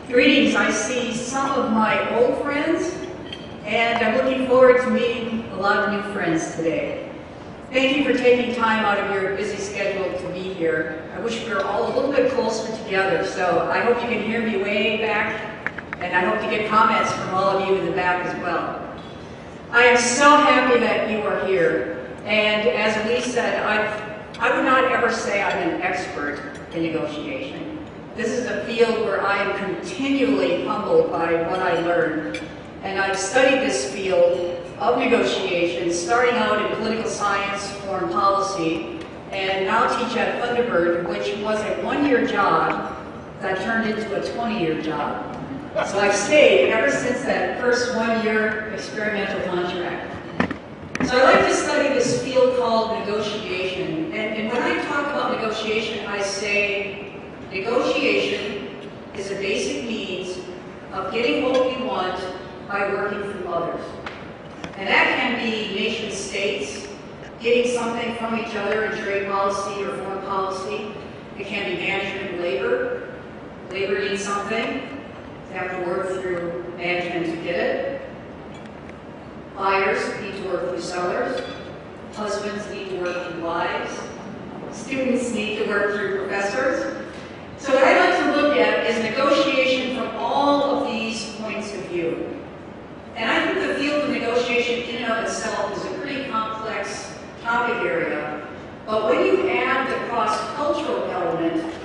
Greetings, I see some of my old friends, and I'm looking forward to meeting a lot of new friends today. Thank you for taking time out of your busy schedule to be here. I wish we were all a little bit closer together, so I hope you can hear me way back, and I hope to get comments from all of you in the back as well. I am so happy that you are here, and as Elise said, I would not ever say I'm an expert in negotiation. This is a field where I am continually humbled by what I learned. And I've studied this field of negotiation, starting out in political science, foreign policy, and now teach at Thunderbird, which was a one-year job that turned into a 20-year job. So I've stayed ever since that first one-year experimental contract. So I like to study this field called negotiation. And when I talk about negotiation, I say, negotiation is a basic means of getting what we want by working through others. And that can be nation states, getting something from each other in trade policy or foreign policy. It can be management and labor. Labor needs something. They have to work through management to get it. Buyers need to work through sellers. Husbands need to work through wives. Students need to work through professors. So what I'd like to look at is negotiation from all of these points of view. And I think the field of negotiation in and of itself is a pretty complex topic area. But when you add the cross-cultural element,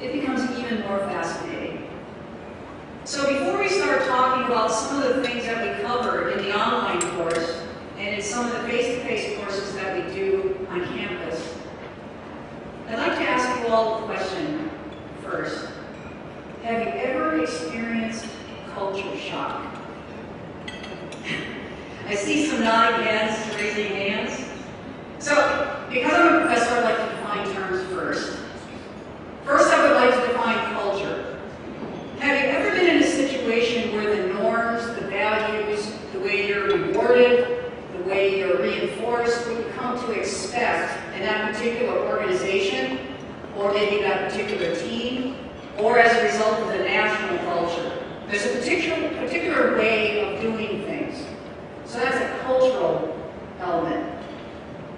it becomes even more fascinating. So before we start talking about some of the things that we cover in the online course and in some of the face-to-face courses that we do on campus, I'd like to ask you all a question. First, have you ever experienced culture shock? I see some nodding heads, raising hands. So, because I'm a professor, I'd like to define terms first. First, I would like to define culture. Have you ever been in a situation where the norms, the values, the way you're rewarded, the way you're reinforced, what you come to expect in that particular organization, or maybe that particular team, or as a result of the national culture? There's a particular way of doing things. So that's a cultural element.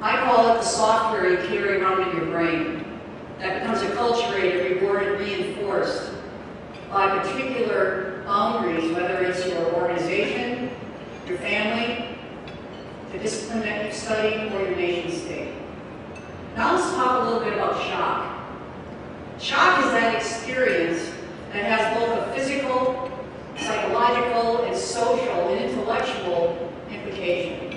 I call it the software you carry around in your brain. That becomes acculturated, rewarded, reinforced by particular boundaries, whether it's your organization, your family, the discipline that you've studied, or your nation state. Now let's talk a little bit about shock. Shock is that experience that has both a physical, psychological, and social and intellectual implication.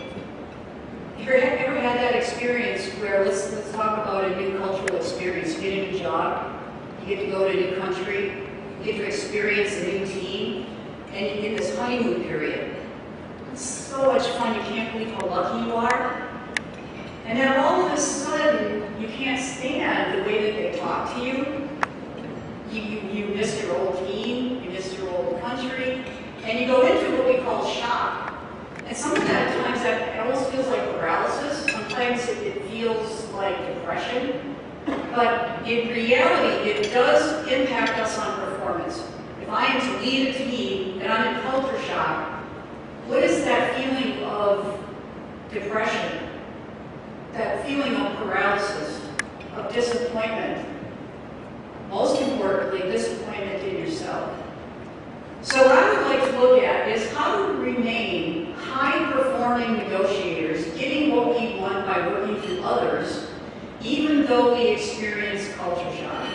Have you ever had that experience where, let's talk about a new cultural experience. You get a new job, you get to go to a new country, you get to experience a new team, and you get this honeymoon period. It's so much fun, you can't believe how lucky you are. And then all of a sudden, you can't stand the way that they talk to you. You miss your old team, you miss your old country, and you go into what we call shock. And some of that at times that almost feels like paralysis. Sometimes it feels like depression. But in reality, it does impact us on performance. If I am to lead a team and I'm in culture shock, what is that feeling of depression? That feeling of paralysis, of disappointment. Most importantly, disappointment in yourself. So what I would like to look at is how to remain high-performing negotiators, getting what we want by working through others, even though we experience culture shock.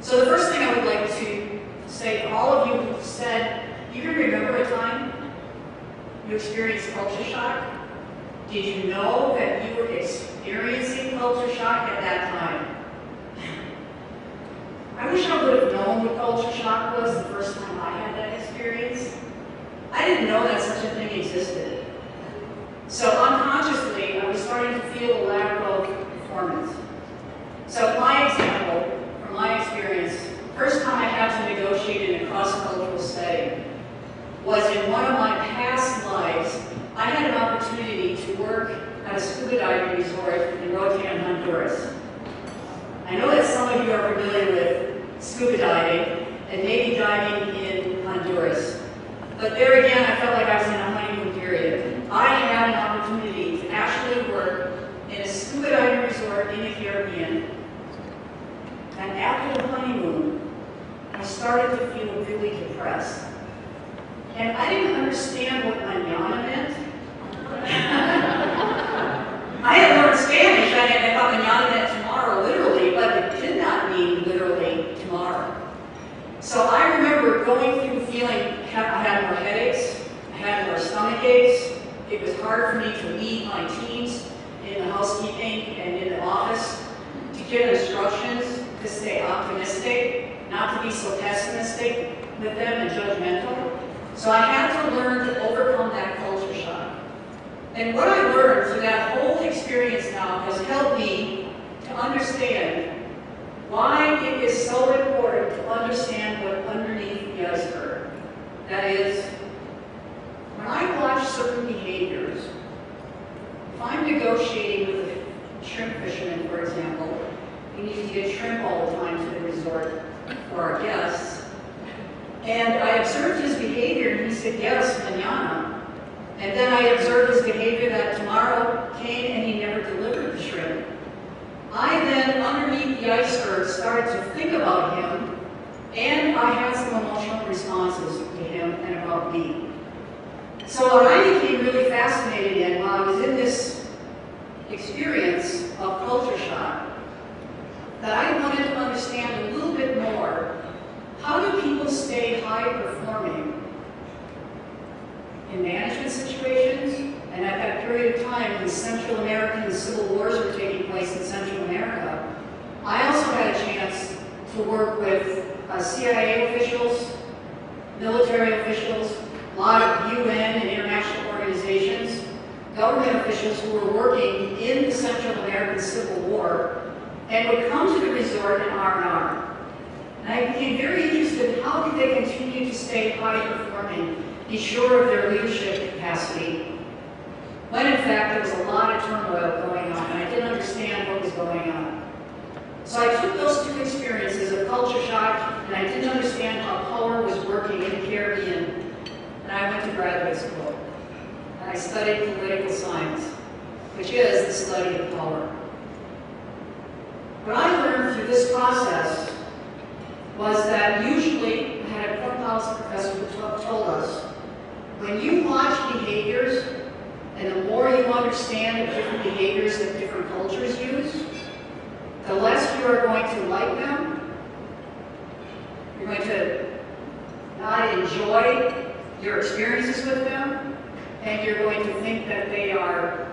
So the first thing I would like to say to all of you who said, you can remember a time you experienced culture shock? Did you know that you were experiencing culture shock at that time? I wish I would have known what culture shock was the first time I had that experience. I didn't know that such a thing existed. So unconsciously, I was starting to feel a lack of performance. So my example, from my experience, first time I had to negotiate in a cross-cultural setting was in one of my past lives. I had an opportunity to work at a scuba diving resort in Roatan, Honduras. I know that some of you are familiar with scuba diving, and Navy diving in Honduras. But there again, I felt like I was in a honeymoon period. I had an opportunity to actually work in a scuba diving resort in the Caribbean. And after the honeymoon, I started to feel really depressed. And I didn't understand what mañana meant. I had learned Spanish, and I thought mañana meant tomorrow, literally, but it did not mean literally tomorrow. So I remember going through feeling, I had more headaches, I had more stomach aches. It was hard for me to lead my teams in the housekeeping and in the office, to give instructions, to stay optimistic, not to be so pessimistic with them and judgmental. So I had to learn to overcome that culture shock. And what I learned through that whole experience now has helped me to understand why it is so important to understand what's underneath the iceberg. That is, when I watch certain behaviors, if I'm negotiating with a shrimp fisherman, for example, we need to get shrimp all the time to the resort for our guests, and I observed his behavior, and he said, yes, mañana. And then I observed his behavior that tomorrow came and he never delivered the shrimp. I then, underneath the iceberg, started to think about him, and I had some emotional responses to him and about me. So what I became really fascinated in while I was in this experience of culture shock, that I wanted to understand a little bit more, how do people stay high performing in management situations? And at that period of time, when Central American civil wars were taking place in Central America, I also had a chance to work with CIA officials, military officials, a lot of UN and international organizations, government officials who were working in the Central American Civil War, and would come to the resort in R&R. And I became very interested in how could they continue to stay high performing, be sure of their leadership capacity, when in fact there was a lot of turmoil going on, and I didn't understand what was going on. So I took those two experiences of culture shock, and I didn't understand how power was working in the Caribbean, and I went to graduate school. And I studied political science, which is the study of power. What I learned through this process was that usually, I had a foreign policy professor who told us, when you watch behaviors, and the more you understand the different behaviors that different cultures use, the less you are going to like them. You're going to not enjoy your experiences with them, and you're going to think that they are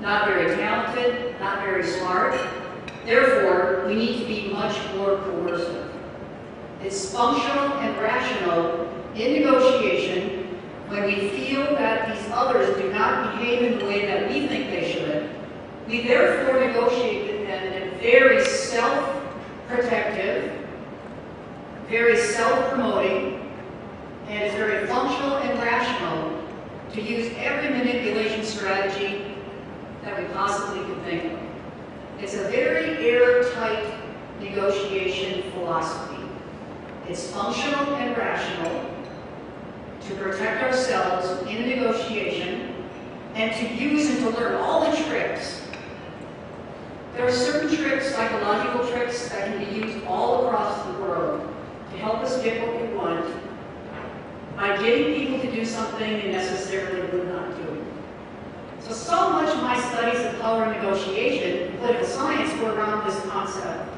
not very talented, not very smart. Therefore, we need to be much more coercive. It's functional and rational in negotiation when we feel that these others do not behave in the way that we think they should. We therefore negotiate with them in a very self-protective, very self-promoting, and it's very functional and rational to use every manipulation strategy that we possibly could think of. It's a very airtight negotiation philosophy. It's functional and rational to protect ourselves in a negotiation and to use and to learn all the tricks. There are certain tricks, psychological tricks, that can be used all across the world to help us get what we want by getting people to do something they necessarily would not do. So much of my studies of power and negotiation in political science were around this concept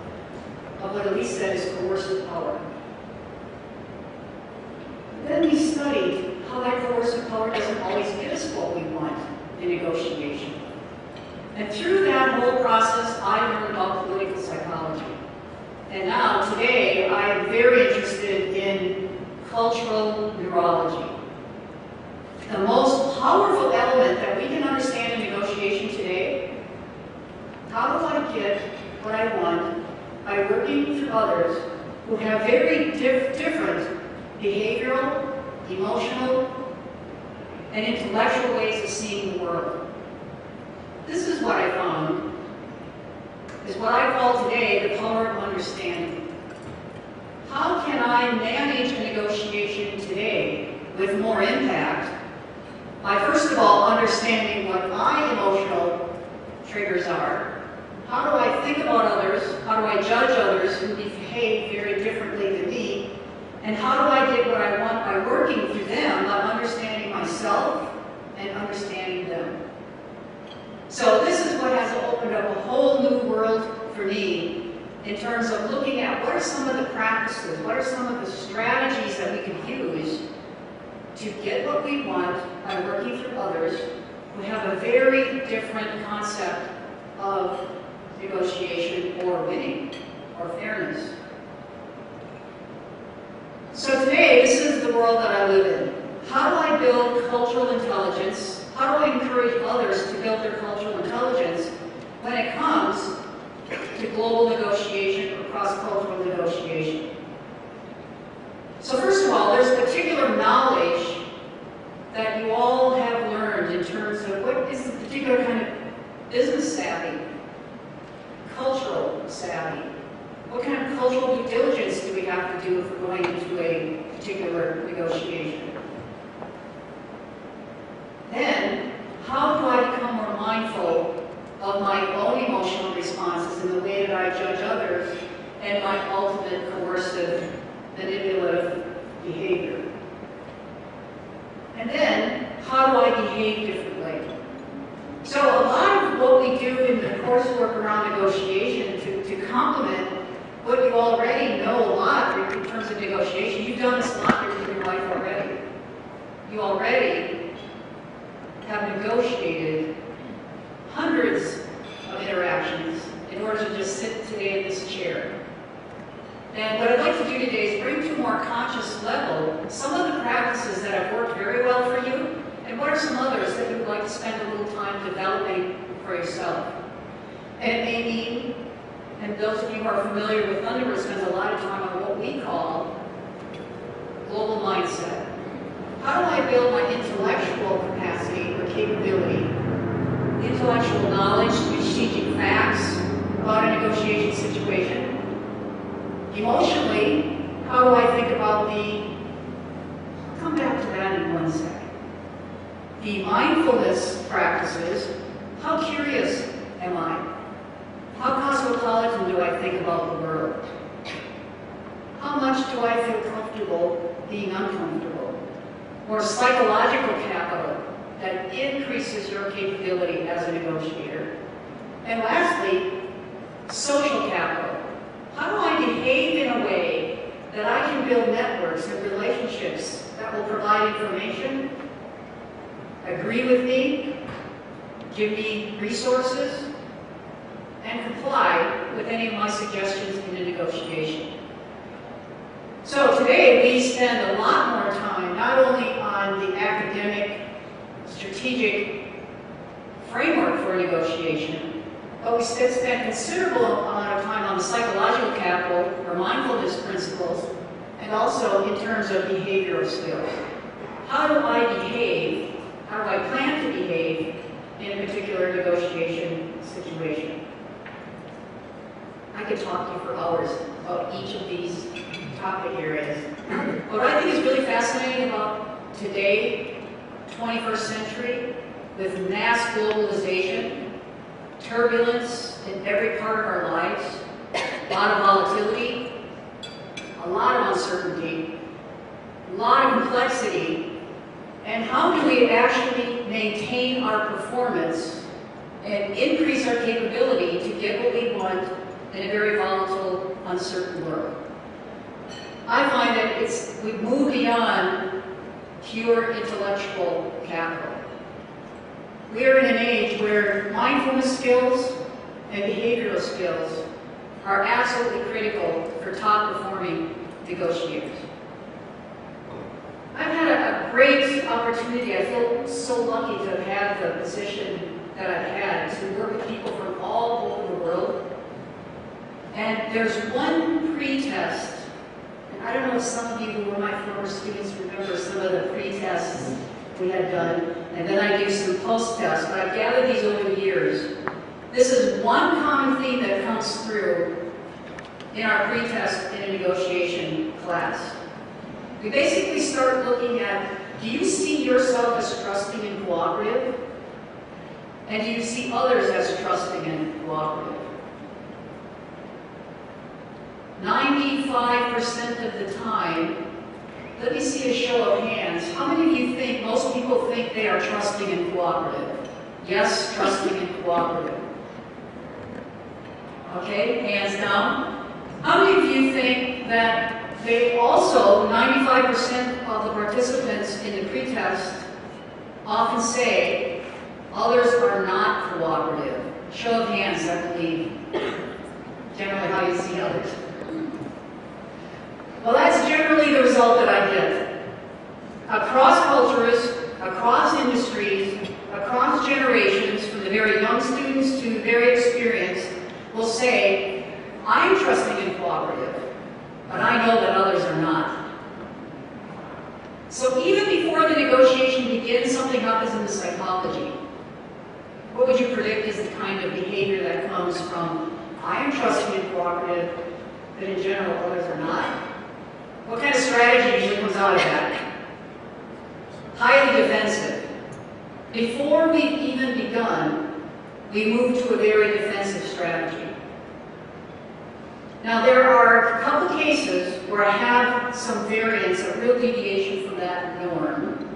of what Elise said is coercive power. Then we studied how that coercive power doesn't always get us what we want in negotiation. And through that whole process, I learned about political psychology. And now, today, I am very interested in cultural neurology. The most powerful element that we can understand in negotiation today, how do I get what I want by working with others who have very different behavioral, emotional, and intellectual ways of seeing the world. This is what I found, is what I call today the power of understanding. how can I manage a negotiation today with more impact by, first of all, understanding what my emotional triggers are? How do I think about others? How do I judge others who behave very differently than me? And how do I get what I want by working through them, by understanding myself and understanding them? So this is what has opened up a whole new world for me in terms of looking at what are some of the practices, what are some of the strategies that we can use to get what we want by working through others who have a very different concept of negotiation or winning or fairness. So today, this is the world that I live in. How do I build cultural intelligence? How do I encourage others to build their cultural intelligence when it comes to global negotiation or cross-cultural negotiation? So first of all, there's particular knowledge that you all have learned in terms of what is the particular kind of business savvy, cultural savvy. What kind of cultural due diligence do we have to do if we're going into a particular negotiation? Then, how do I become more mindful of my own emotional responses in the way that I judge others and my ultimate coercive, manipulative behavior? And then, how do I behave differently? So a lot of what we do in the coursework around negotiation to complement what you already know a lot in terms of negotiation, you've done this a lot in your life already. You already have negotiated hundreds of interactions in order to just sit today in this chair. And what I'd like to do today is bring to a more conscious level some of the practices that have worked very well for you, and what are some others that you would like to spend a little time developing for yourself. And it may mean, and those of you who are familiar with Thunderbird spend a lot of time on what we call global mindset. How do I build my intellectual capacity or capability, intellectual knowledge, strategic facts about a negotiation situation? Emotionally, how do I think about I'll come back to that in one second. The mindfulness practices, how curious am I? How cosmopolitan do I think about the world? How much do I feel comfortable being uncomfortable? Or psychological capital that increases your capability as a negotiator. And lastly, social capital. How do I behave in a way that I can build networks and relationships that will provide information, agree with me, give me resources, and comply with any of my suggestions in a negotiation? So today we spend a lot more time not only on the academic, strategic framework for a negotiation, but we spend considerable amount of time on the psychological capital or mindfulness principles, and also in terms of behavioral skills. How do I behave? How do I plan to behave in a particular negotiation situation? I could talk to you for hours about each of these topic areas. What I think is really fascinating about today, 21st century, with mass globalization, turbulence in every part of our lives, a lot of volatility, a lot of uncertainty, a lot of complexity, and how do we actually maintain our performance and increase our capability to get what we want in a very volatile, uncertain world? I find that we've moved beyond pure intellectual capital. We are in an age where mindfulness skills and behavioral skills are absolutely critical for top-performing negotiators. I've had a great opportunity. I feel so lucky to have had the position that I've had to work with people from all over the world. And there's one pre-test. I don't know if some of you who were my former students remember some of the pre-tests we had done, and then I do some post-tests, but I've gathered these over the years. This is one common theme that comes through in our pre-test in a negotiation class. We basically start looking at, do you see yourself as trusting and cooperative? And do you see others as trusting and cooperative? 95% of the time, let me see a show of hands. How many of you think, most people think they are trusting and cooperative? Yes, trusting and cooperative. Okay, hands down. How many of you think that they also, 95% of the participants in the pretest often say others are not cooperative? Show of hands, I believe. Generally how you see others. Well, that's generally the result that I get. Across cultures, across industries, across generations, from the very young students to the very experienced, will say, I'm trusting and cooperative, but I know that others are not. So even before the negotiation begins, something happens in the psychology. What would you predict is the kind of behavior that comes from, I am trusting and cooperative, but in general others are not? What kind of strategy usually comes out of that? Highly defensive. Before we've even begun, we move to a very defensive strategy. Now there are a couple cases where I have some variance, a real deviation from that norm.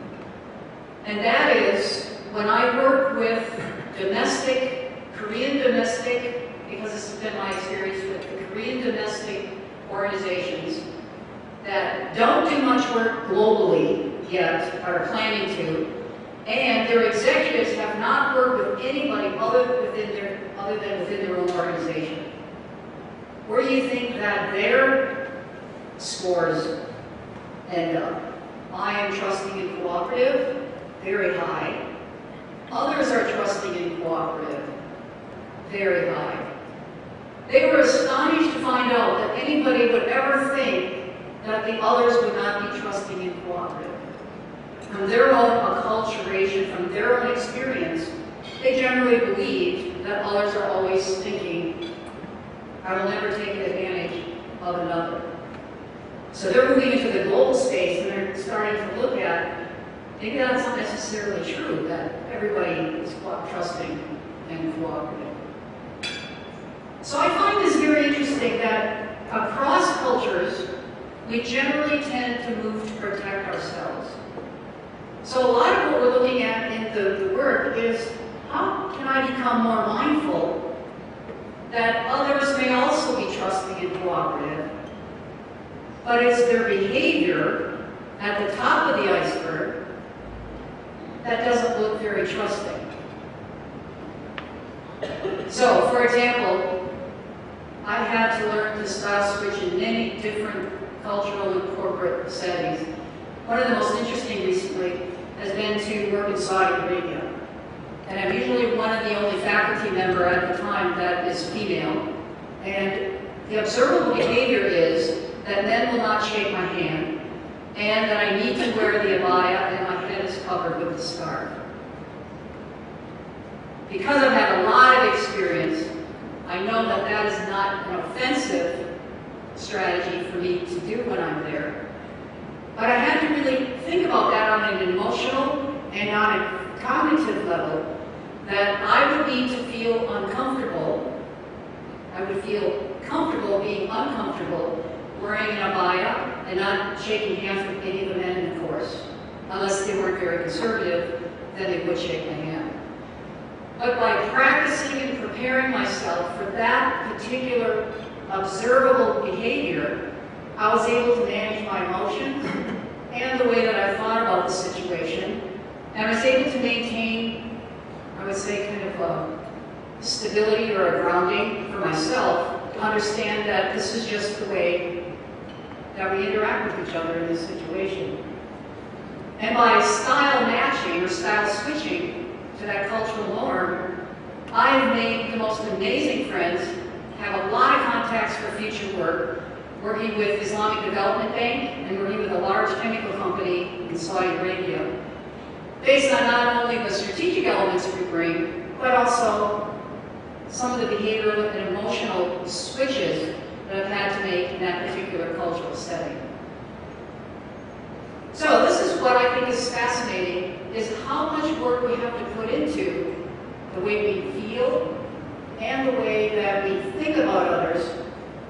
And that is when I work with Korean domestic, because this has been my experience with the Korean domestic organizations that don't do much work globally yet, are planning to, and their executives have not worked with anybody other than within their own organization. Where do you think that their scores end up? I am trusting and cooperative, very high. Others are trusting and cooperative, very high. They were astonished to find out that anybody would ever think that the others would not be trusting and cooperative. From their own acculturation, from their own experience, they generally believed that others are always thinking, I will never take advantage of another. So they're moving into the global space and they're starting to look at, maybe that's not necessarily true, that everybody is trusting and cooperative. So I find this very interesting that across cultures, we generally tend to move to protect ourselves. So a lot of what we're looking at in the work is, how can I become more mindful that others may also be trusting and cooperative, but it's their behavior at the top of the iceberg that doesn't look very trusting. So, for example, I had to learn to style switch in many different cultural and corporate settings. One of the most interesting recently has been to work in Saudi Arabia. And I'm usually one of the only faculty member at the time that is female. And the observable behavior is that men will not shake my hand, and that I need to wear the abaya and my head is covered with the scarf. Because I've had a lot of experience, I know that that is not an offensive strategy for me to do when I'm there. But I had to really think about that on an emotional and on a cognitive level, that I would need to feel uncomfortable. I would feel comfortable being uncomfortable wearing an abaya and not shaking hands with any of the men in the course. Unless they weren't very conservative, then they would shake my hand. But by practicing and preparing myself for that particular observable behavior, I was able to manage my emotions and the way that I thought about the situation, and I was able to maintain, I would say, kind of a stability or a grounding for myself to understand that this is just the way that we interact with each other in this situation. And by style matching or style switching to that cultural norm, I have made the most amazing friends, have a lot of contacts for future work, working with Islamic Development Bank and working with a large chemical company in Saudi Arabia, based on not only the strategic elements we bring, but also some of the behavioral and emotional switches that I've had to make in that particular cultural setting. So this is what I think is fascinating, is how much work we have to put into the way we feel and the way that we think about others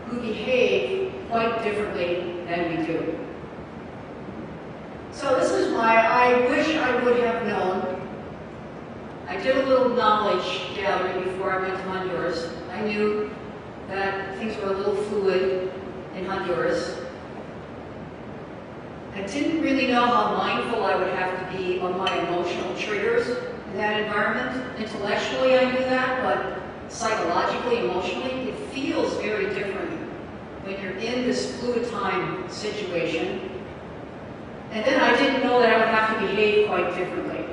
who behave quite differently than we do. So this is why I wish I would have known. I did a little knowledge gathering before I went to Honduras. I knew that things were a little fluid in Honduras. I didn't really know how mindful I would have to be on my emotional triggers in that environment. Intellectually, I knew that, but psychologically, emotionally, it feels very different when you're in this fluid time situation. And then I didn't know that I would have to behave quite differently.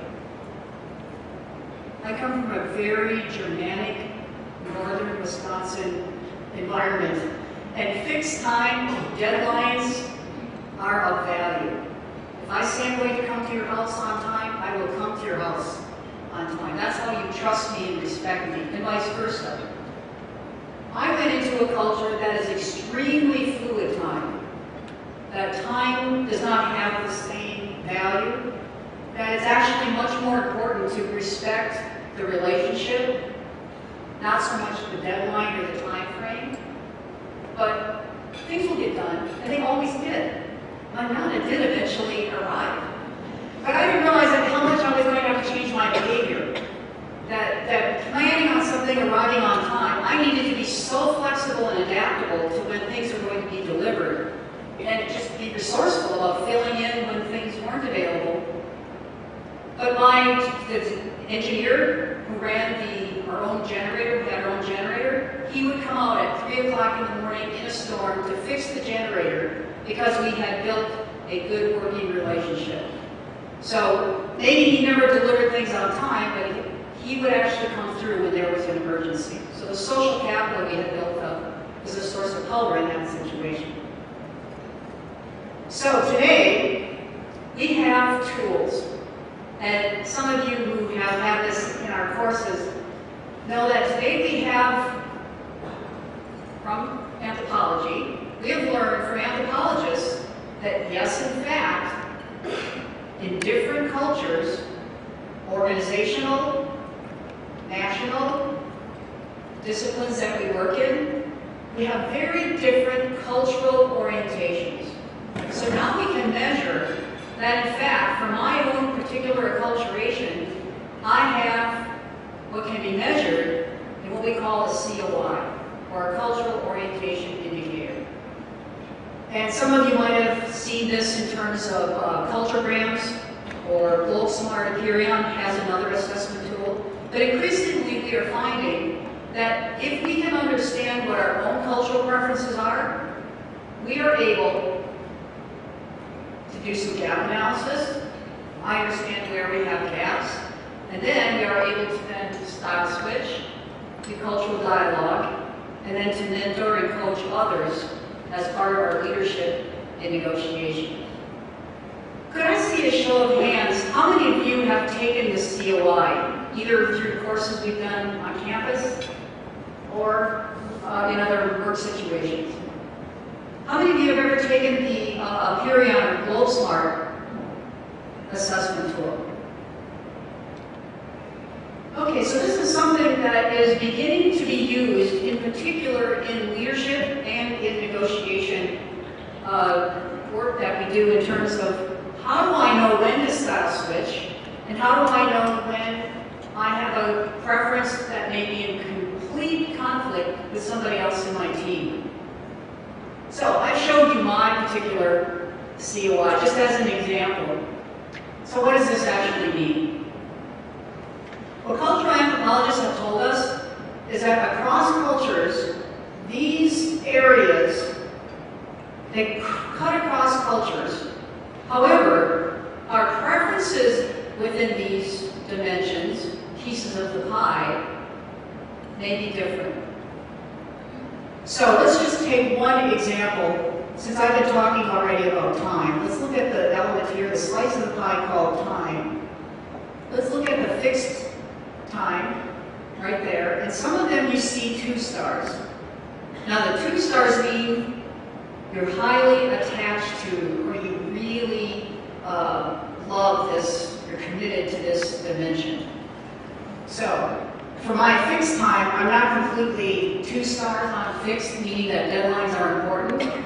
I come from a very Germanic, northern Wisconsin environment, and fixed time, deadlines are of value. If I say I'm going to come to your house on time, I will come to your house on time. That's how you trust me and respect me, and vice versa. I went into a culture that is extremely fluid time. That time does not have the same value. That it's actually much more important to respect the relationship, not so much the deadline or the time frame. But things will get done, and they always did. My Nana did eventually arrive. But I didn't realize how much I was going to have to change my behavior. That planning on something arriving on time, I needed to be so flexible and adaptable to when things were going to be delivered, and just be resourceful about filling in when things weren't available. But the engineer who ran our own generator, we had our own generator, he would come out at 3 o'clock in the morning in a storm to fix the generator because we had built a good working relationship. So maybe he never delivered things on time, but he would actually come through when there was an emergency. So the social capital we had built up was a source of power in that situation. So today, we have tools. And some of you who have had this in our courses know that today we have, from anthropology, we have learned from anthropologists that yes, in fact, in different cultures, organizational, national, disciplines that we work in, we have very different cultural orientations. So now we can measure that, in fact, for my own particular acculturation, I have what can be measured in what we call a COI, or a cultural orientation indicator. And some of you might have seen this in terms of culturograms, or Globe Smart Hyperion has another assessment tool. But increasingly we are finding that if we can understand what our own cultural preferences are, we are able to do some gap analysis. I understand where we have gaps, and then we are able to then style switch, do cultural dialogue, and then to mentor and coach others as part of our leadership in negotiation. Could I see a show of hands, how many of you have taken the COI, either through courses we've done on campus or in other work situations? How many of you have ever taken the Hyperion or Globe Smart assessment tool? Okay, so this is something that is beginning to be used, in particular in leadership and in negotiation work that we do in terms of how do I know when to style switch, and how do I know when I have a preference that may be in complete conflict with somebody else in my team. So I showed you my particular COI just as an example. So what does this actually mean? What cultural anthropologists have told us is that across cultures, these areas, they cut across cultures. However, our preferences within these dimensions, pieces of the pie, may be different. So let's just take one example. Since I've been talking already about time, let's look at the element here, the slice of the pie called time. Let's look at the fixed time right there. And some of them you see 2 stars. Now the 2 stars mean you're highly attached to, or you really love this, you're committed to this dimension. So, for my fixed time, I'm not completely 2 stars on fixed, meaning that deadlines are important.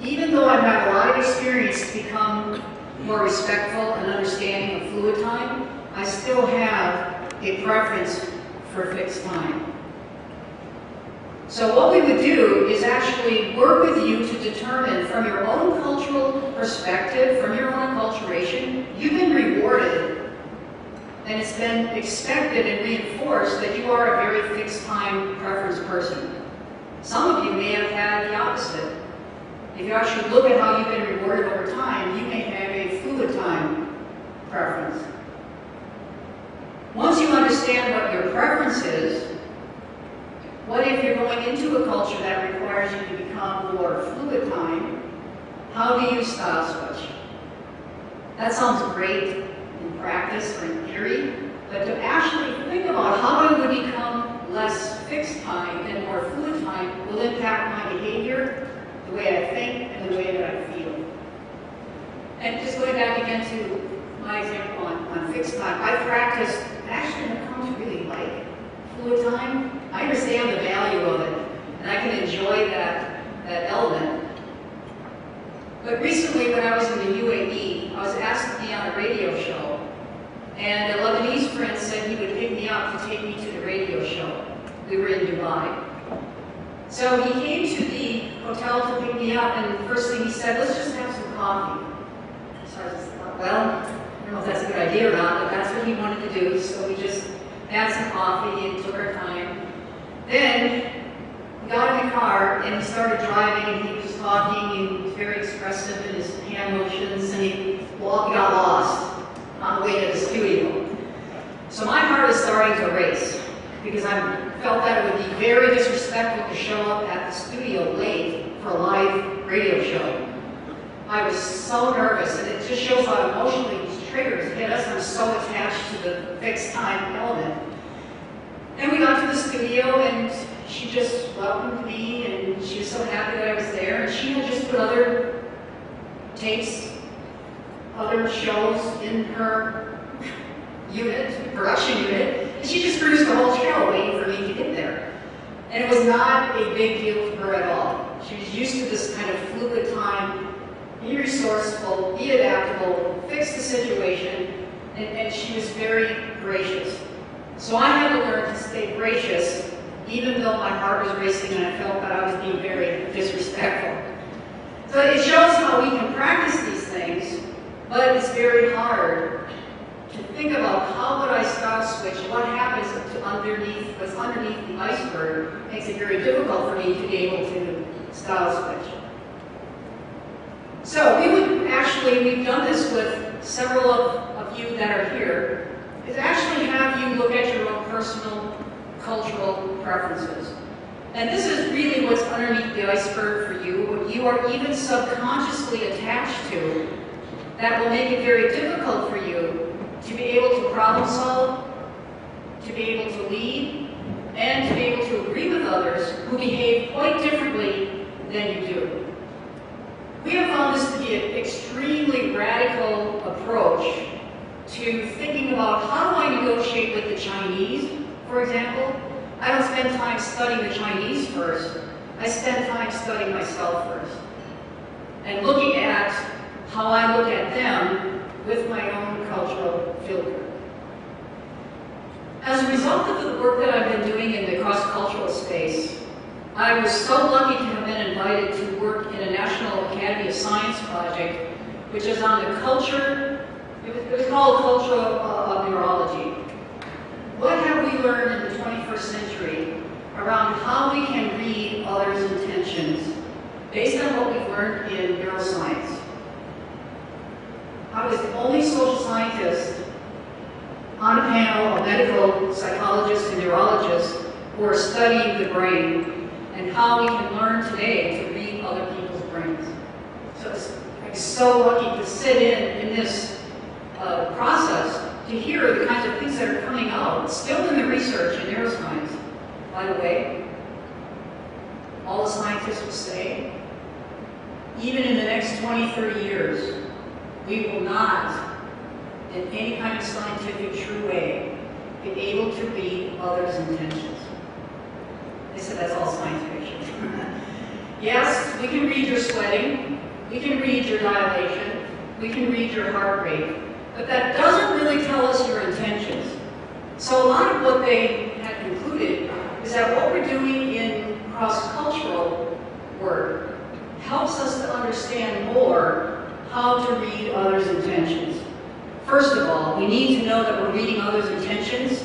Even though I've had a lot of experience to become more respectful and understanding of fluid time, I still have a preference for fixed time. So what we would do is actually work with you to determine from your own cultural perspective, from your own acculturation, you've been rewarded and it's been expected and reinforced that you are a very fixed time preference person. Some of you may have had the opposite. If you actually look at how you've been rewarded over time, you may have a fluid time preference. Once you understand what your preference is, what if you're going into a culture that requires you to become more fluid time? How do you style switch? That sounds great in practice or in theory, but to actually think about how I would become less fixed time and more fluid time will impact my behavior, the way I think, and the way that I feel. And just going back again to my example on fixed time, I practiced, actually have come to really like fluid time. I understand the value of it, and I can enjoy that element. But recently, when I was in the UAE, I was asked to be on a radio show, and a Lebanese friend said he would pick me up to take me to the radio show. We were in Dubai. So he came to the hotel to pick me up, and the first thing he said, let's just have some coffee. So I just thought, well, I don't know if that's a good idea or not, but that's what he wanted to do, so we just had some coffee and took our time. Then we got in the car and he started driving and he was talking and he was very expressive in his hand motions and he got lost on the way to the studio. So my heart is starting to race because I felt that it would be very disrespectful to show up at the studio late for a live radio show. I was so nervous, and it just shows how emotionally these triggers hit us. I'm so attached to the fixed time element. And we got to the studio, and she just welcomed me, and she was so happy that I was there. And she had just put other tapes, other shows in her unit, production unit, and she just produced the whole show waiting for me to get there. And it was not a big deal to her at all. She was used to this kind of fluid time. Be resourceful, be adaptable, fix the situation, and she was very gracious. So I had to learn to stay gracious, even though my heart was racing and I felt that I was being very disrespectful. So it shows how we can practice these things, but it's very hard to think about how would I style switch, what happens to what's underneath the iceberg makes it very difficult for me to be able to style switch. So we've done this with several of you that are here, is actually have you look at your own personal cultural preferences. And this is really what's underneath the iceberg for you, what you are even subconsciously attached to, that will make it very difficult for you to be able to problem solve, to be able to lead, and to be able to agree with others who behave quite differently than you do. We have found this to be an extremely radical approach to thinking about how do I negotiate with the Chinese, for example. I don't spend time studying the Chinese first. I spend time studying myself first and looking at how I look at them with my own cultural filter. As a result of the work that I've been doing in the cross-cultural space, I was so lucky to have been invited to work in a National Academy of Science project, which is on the culture, it was called Culture of Neurology. What have we learned in the 21st century around how we can read others' intentions based on what we've learned in neuroscience? I was the only social scientist on a panel of medical psychologists and neurologists who are studying the brain and how we can learn today to read other people's brains. So I'm so lucky to sit in this process to hear the kinds of things that are coming out, still in the research in neuroscience, by the way, all the scientists will say, even in the next 20, 30 years, we will not, in any kind of scientific true way, be able to read others' intentions. They said that's all science fiction. Yes, we can read your sweating, we can read your dilation, we can read your heart rate, but that doesn't really tell us your intentions. So a lot of what they had concluded is that what we're doing in cross-cultural work helps us to understand more how to read others' intentions. First of all, we need to know that we're reading others' intentions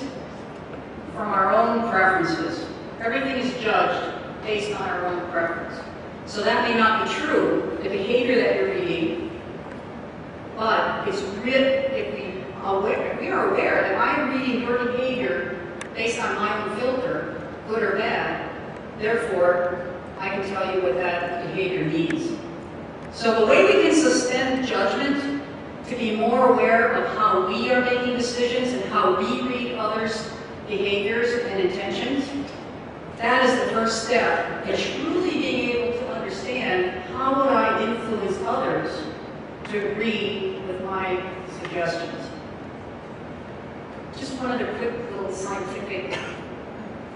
from our own preferences. Everything is judged based on our own preference. So that may not be true, the behavior that you're reading, but it's if we are aware that I'm reading your behavior based on my own filter, good or bad, therefore, I can tell you what that behavior means. So the way we can suspend judgment to be more aware of how we are making decisions and how we read others' behaviors and intentions, that is the first step in truly being able to understand how would I influence others to agree with my suggestions. Just one other quick little scientific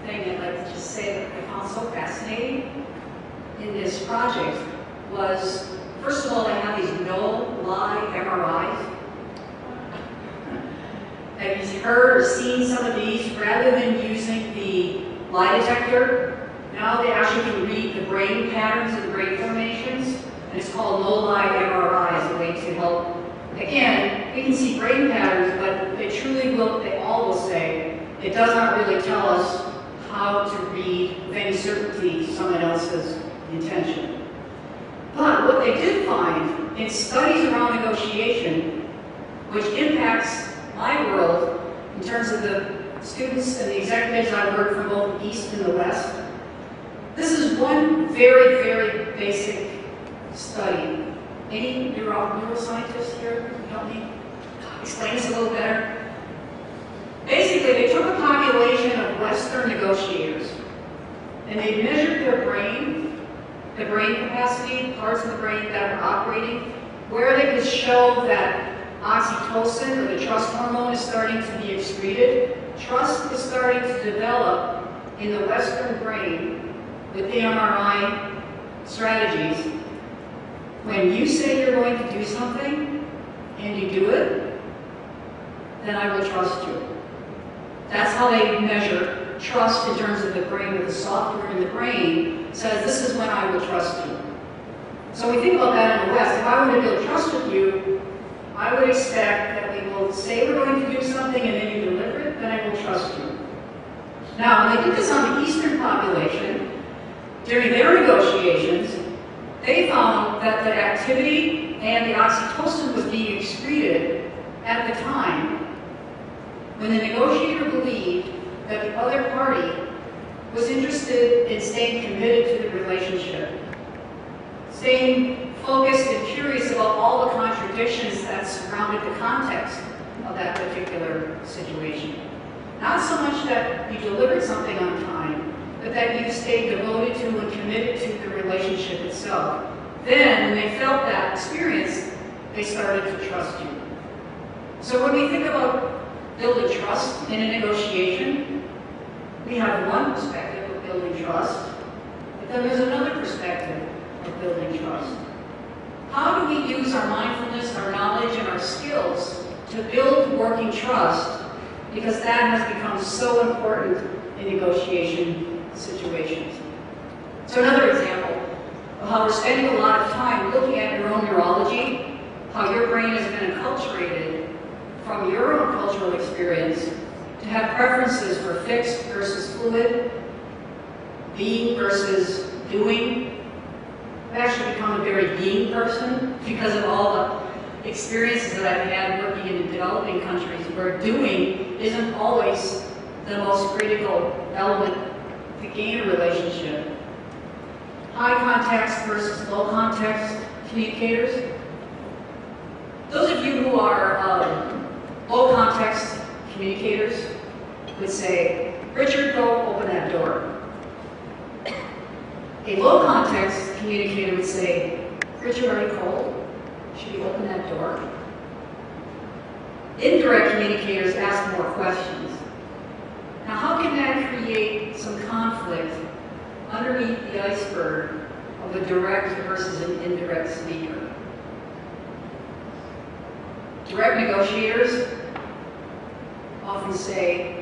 thing I'd like to just say that I found so fascinating in this project was, first of all, they have these no-lie MRIs. Have you heard or seen some of these? Rather than using the lie detector, now they actually can read the brain patterns and brain formations, and it's called no-lie MRI as a way to help. Again, we can see brain patterns, but they all will say, it does not really tell us how to read with any certainty someone else's intention. But what they did find in studies around negotiation, which impacts my world in terms of the students and the executives I work from both the East and the West, this is one very, very basic study. Any neuroscientists here can help me explain this a little better? Basically, they took a population of Western negotiators, and they measured their brain capacity, parts of the brain that were operating, where they could show that oxytocin, or the trust hormone, is starting to be excreted. Trust is starting to develop in the Western brain with the MRI strategies. When you say you're going to do something, and you do it, then I will trust you. That's how they measure trust in terms of the brain, or the software in the brain says, this is when I will trust you. So we think about that in the West. If I were to build trust with you, I would expect that we will say we're going to do something and then you deliver it, then I will trust you. Now, when they did this on the Eastern population, during their negotiations, they found that the activity and the oxytocin was being excreted at the time when the negotiator believed that the other party was interested in staying committed to the relationship, staying focused and curious about all the contradictions that surrounded the context of that particular situation. Not so much that you delivered something on time, but that you stayed devoted to and committed to the relationship itself. Then, when they felt that experience, they started to trust you. So when we think about building trust in a negotiation, we have one perspective of building trust, but then there's another perspective of building trust. How do we use our mindfulness, our knowledge, and our skills to build working trust? Because that has become so important in negotiation situations. So another example of how we're spending a lot of time looking at your own neurology, how your brain has been enculturated from your own cultural experience to have preferences for fixed versus fluid, being versus doing. I've actually become a very being person because of all the experiences that I've had working in developing countries where doing isn't always the most critical element to gain a relationship. High context versus low context communicators. Those of you who are low context communicators would say, Richard, go open that door. A low context communicator would say, Richard, are you cold? Should we open that door? Indirect communicators ask more questions. Now, how can that create some conflict underneath the iceberg of a direct versus an indirect speaker? Direct negotiators often say,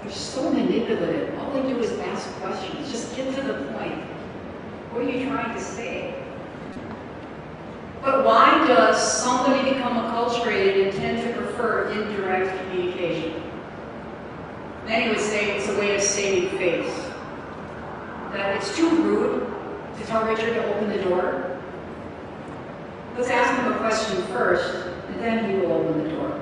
they're so manipulative. All they do is ask questions. Just get to the point. What are you trying to say? But why does somebody become acculturated and tend to prefer indirect communication? Many would say it's a way of saving face. That it's too rude to tell Richard to open the door. Let's ask him a question first, and then he will open the door.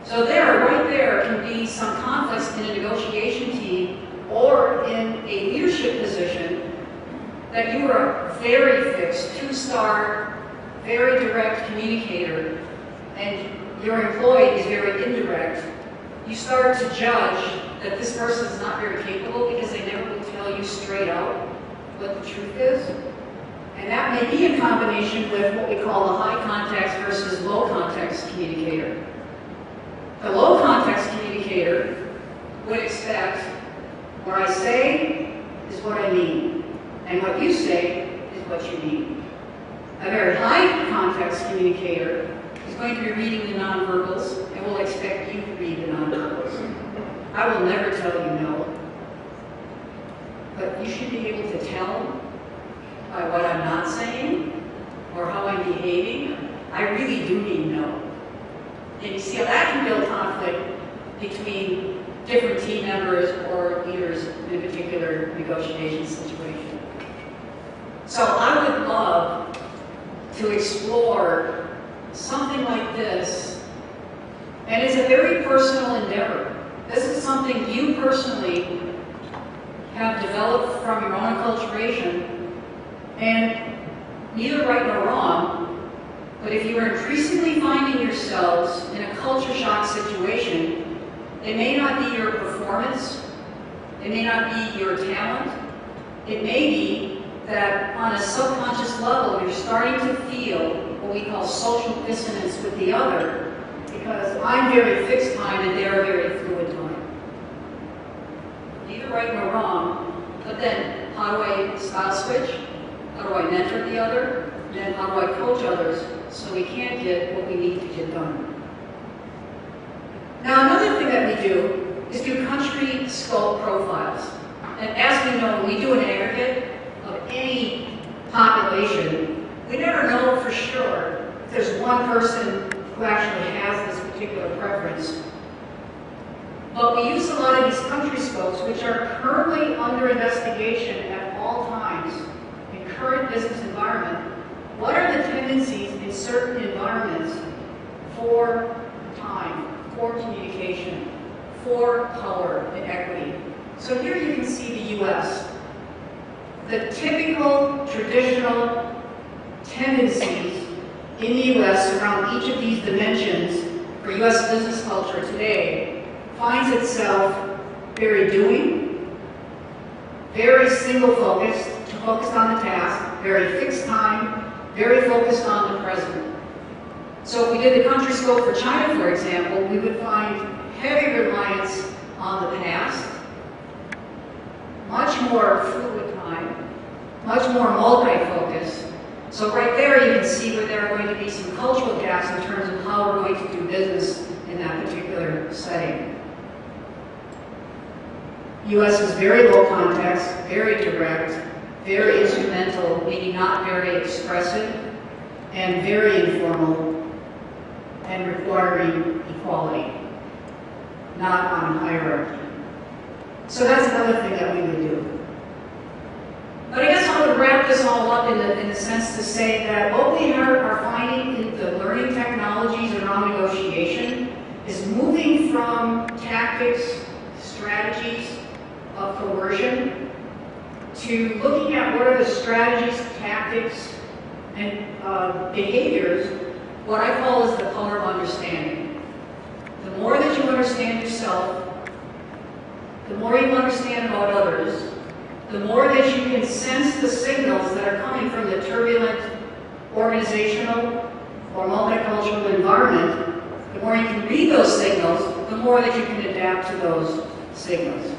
So right there can be some conflicts in a negotiation team or in a leadership position that you are a very fixed, two-star, very direct communicator, and your employee is very indirect. You start to judge that this person is not very capable because they never will tell you straight out what the truth is. And that may be in combination with what we call the high context versus low context communicator. The low context communicator would expect what I say is what I mean, and what you say is what you mean. A very high context communicator is going to be reading the nonverbals and will expect you to read the nonverbals. I will never tell you no, but you should be able to tell by what I'm not saying or how I'm behaving. I really do mean no. And you see how that can build conflict between different team members or leaders in a particular negotiation situation. So I would love to explore something like this, and it's a very personal endeavor. This is something you personally have developed from your own acculturation, and neither right nor wrong, but if you are increasingly finding yourselves in a culture shock situation, it may not be your performance, it may not be your talent, it may be that on a subconscious level you're starting to feel what we call social dissonance with the other, because I'm very fixed time and they're very fluid time. Neither right nor wrong, but then how do I style switch? How do I mentor the other? And then how do I coach others so we can get what we need to get done? Now, another thing that we do is do country scope profiles. And as we know, when we do an aggregate of any population, we never know for sure if there's one person who actually has this particular preference. But we use a lot of these country scopes, which are currently under investigation at all times in current business environment. What are the tendencies in certain environments for time, for communication, for power and equity? So here you can see the US. The typical, traditional tendencies in the US around each of these dimensions for US business culture today finds itself very doing, very single focused, focused on the task, very fixed time, very focused on the present. So if we did the country scope for China, for example, we would find heavy reliance on the past, much more fluid time, much more multi-focus. So right there you can see where there are going to be some cultural gaps in terms of how we're going to do business in that particular setting. US is very low context, very direct, very instrumental, meaning not very expressive, and very informal, and requiring equality, not on hierarchy. So that's another thing that we would do. But I guess I would wrap this all up in the sense to say that what we are finding in the learning technologies around negotiation is moving from tactics, strategies of coercion, to looking at what are the strategies, tactics, and behaviors, what I call is the power of understanding. The more that you understand yourself, the more you understand about others, the more that you can sense the signals that are coming from the turbulent organizational or multicultural environment, the more you can read those signals, the more that you can adapt to those signals.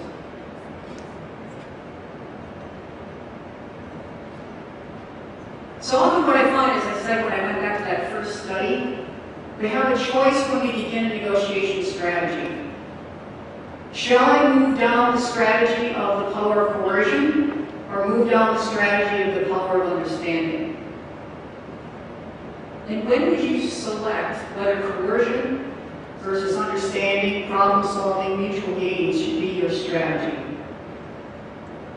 So often what I find, as I said when I went back to that first study, we have a choice when we begin a negotiation strategy. Shall I move down the strategy of the power of coercion, or move down the strategy of the power of understanding? And when would you select whether coercion versus understanding, problem solving, mutual gains should be your strategy?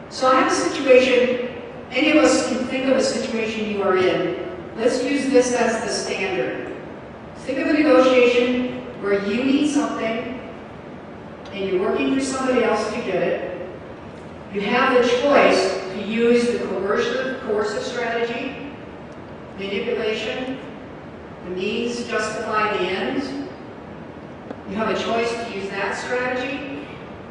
So I have a situation, any of us can think of a situation you are in. Let's use this as the standard. Think of a negotiation where you need something and you're working for somebody else to get it. You have the choice to use the coercive strategy, manipulation, the means justify the ends. You have a choice to use that strategy,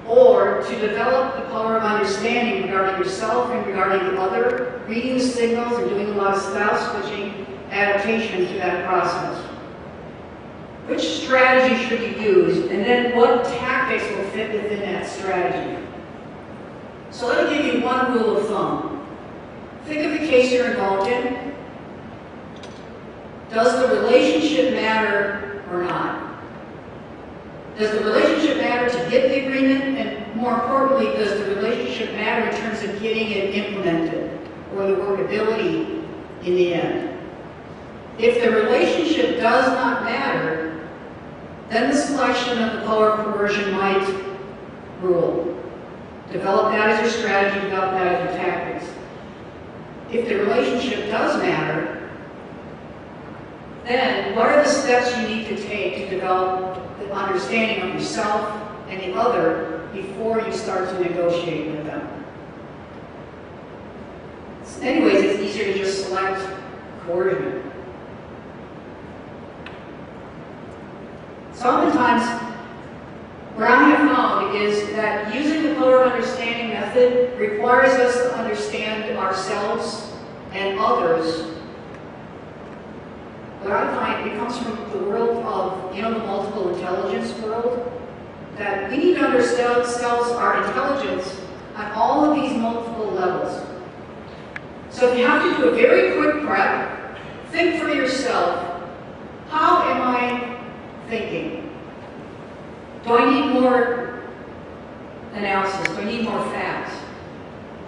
or to develop the power of understanding regarding yourself and regarding the other, reading the signals and doing a lot of style switching, adaptation to that process. Which strategy should you use, and then what tactics will fit within that strategy? So let me give you one rule of thumb. Think of the case you're involved in. Does the relationship matter or not? Does the relationship matter to get the agreement? And more importantly, does the relationship matter in terms of getting it implemented or the workability in the end? If the relationship does not matter, then the selection of the power of coercion might rule. Develop that as your strategy, develop that as your tactics. If the relationship does matter, then what are the steps you need to take to develop the understanding of yourself and the other before you start to negotiate with them? Anyways, it's easier to just select coercion. So oftentimes, what I have found is that using the power of understanding method requires us to understand ourselves and others. What I find, it comes from the world of, the multiple intelligence world, that we need to understand ourselves, our intelligence, on all of these multiple levels. So if you have to do a very quick prep, think for yourself, how am I thinking? Do I need more analysis? Do I need more facts?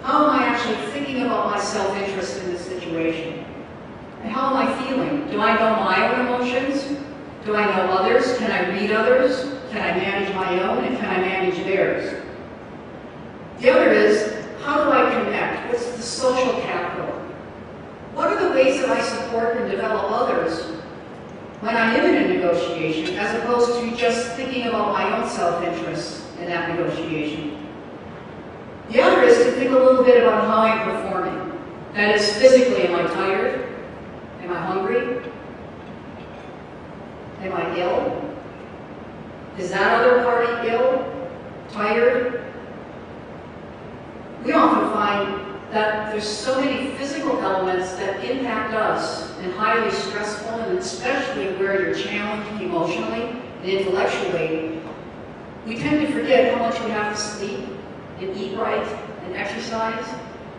How am I actually thinking about my self-interest in this situation? And how am I feeling? Do I know my own emotions? Do I know others? Can I read others? Can I manage my own? And can I manage theirs? The other is, how do I connect? What's the social capital? What are the ways that I support and develop others when I'm in a negotiation, as opposed to just thinking about my own self-interest in that negotiation? The other is to think a little bit about how I'm performing. That is, physically, am I tired? Am I hungry? Am I ill? Is that other party ill? Tired? We often find that there's so many physical elements that impact us and highly stressful, and especially where you're challenged emotionally and intellectually, we tend to forget how much we have to sleep and eat right and exercise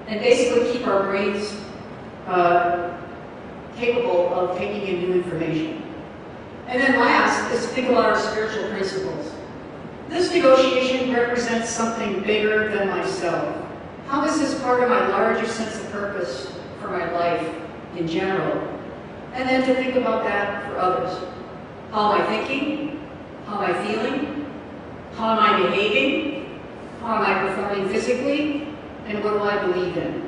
and basically keep our brains capable of taking in new information. And then last is to think about our spiritual principles. This negotiation represents something bigger than myself. How is this part of my larger sense of purpose for my life in general? And then to think about that for others. How am I thinking? How am I feeling? How am I behaving? How am I performing physically? And what do I believe in?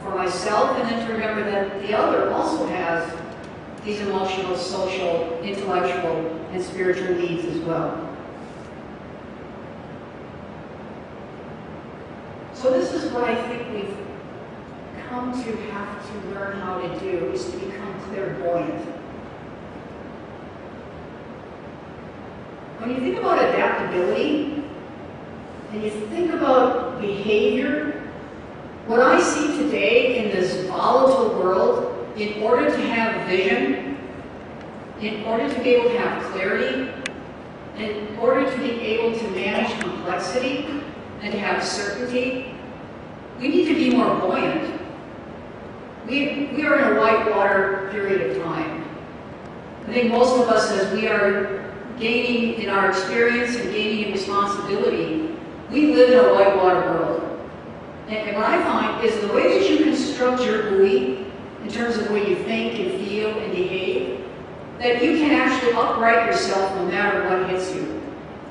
For myself, and then to remember that the other also has these emotional, social, intellectual, and spiritual needs as well. So this is what I think we've come to have to learn how to do, is to become clairvoyant. When you think about adaptability, and you think about behavior, What I see today in this volatile world, in order to have vision, in order to be able to have clarity, in order to be able to manage complexity and to have certainty, we need to be more buoyant. We are in a whitewater period of time. I think most of us, as we are gaining in our experience and gaining in responsibility, we live in a whitewater world. And what I find is the way that you construct your buoy, in terms of the way you think and feel and behave, that you can actually upright yourself no matter what hits you.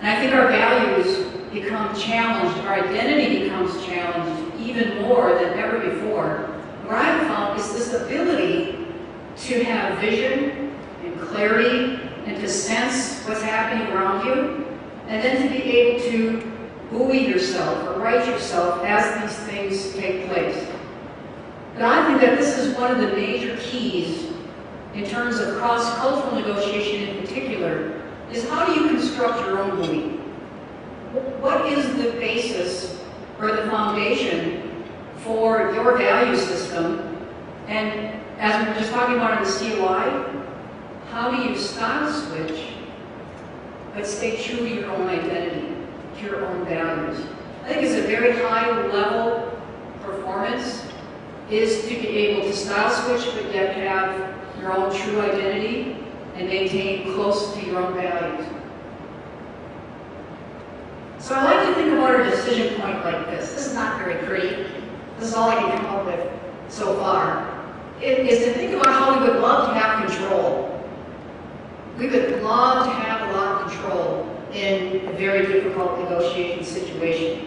And I think our values become challenged, our identity becomes challenged even more than ever before. What I've found is this ability to have vision and clarity and to sense what's happening around you, and then to be able to buoy yourself or right yourself as these things take place. But I think that this is one of the major keys in terms of cross-cultural negotiation in particular, is how do you construct your own buoy? What is the basis or the foundation for your value system? And as we were just talking about in the COI, how do you style switch but stay true to your own identity, to your own values? I think it's a very high level performance is to be able to style switch but yet have your own true identity and maintain close to your own values. So I like to think about a decision point like this. This is not very pretty. This is all I can come up with so far. It is to think about how we would love to have control. We would love to have a lot of control in a very difficult negotiation situation.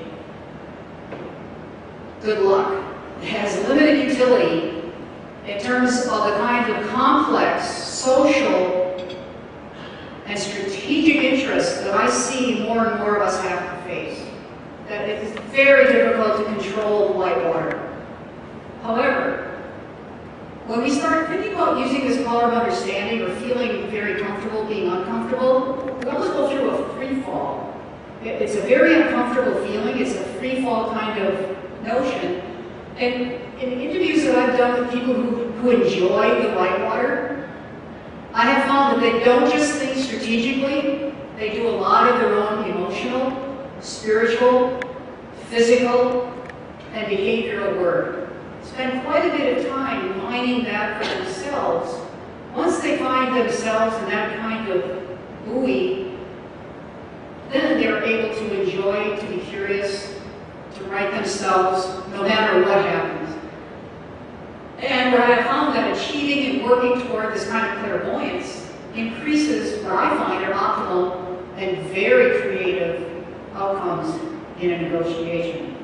Good luck. It has limited utility in terms of the kind of complex social and strategic interests that I see more and more of us have to face. That it is very difficult to control the whitewater. However, when we start thinking about using this power of understanding or feeling very comfortable being uncomfortable, we almost go through a free fall. It's a very uncomfortable feeling. It's a free fall kind of notion. And in interviews that I've done with people who enjoy the whitewater, I have found that they don't just think strategically, they do a lot of their own emotional, spiritual, physical, and behavioral work. Spend quite a bit of time mining that for themselves. Once they find themselves in that kind of buoy, then they're able to enjoy, to be curious, to right themselves, no matter what happens. And what I found that achieving and working toward this kind of clairvoyance increases what I find are optimal and very creative outcomes in a negotiation.